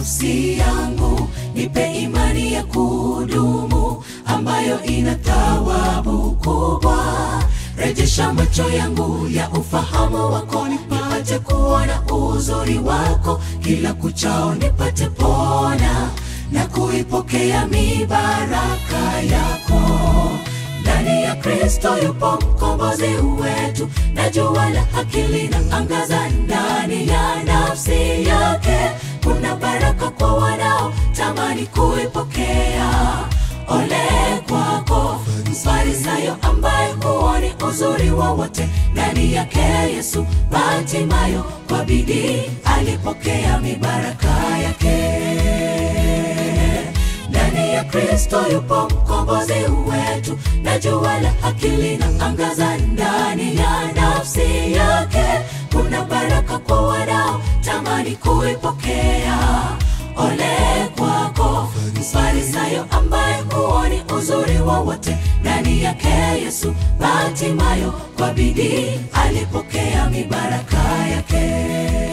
nafsi yangu, nipe imani ya kudumu ambayo ina thawabu kubwa. Rejesha macho yangu ya ufahamu wako, nipate kuona uzuri wako. Kila kuchao nipate pona na kuipokea mibaraka yako. Ndani ya Kristo yupo mkombozi wetu, na jua la haki linaangaza ndani ya nafsi yake. Kuna baraka kwa wanao tamani kuipokea. Ole kwako Mfarisayo ambaye huoni uzuri wowote ndani yake Yesu. Bartimayo kwa bidii alipokea mibaraka yake. Ndani ya Kristo yupo mkombozi wetu, na jua la haki linaangaza ndani ya nafsi yake. Kuna baraka kwa wanao tamani kuipokea. Ole kwako Mfarisayo ambaye huoni uzuri wowote ndani yake Yesu. Bartimayo kwa bidii alipokea mibaraka yake.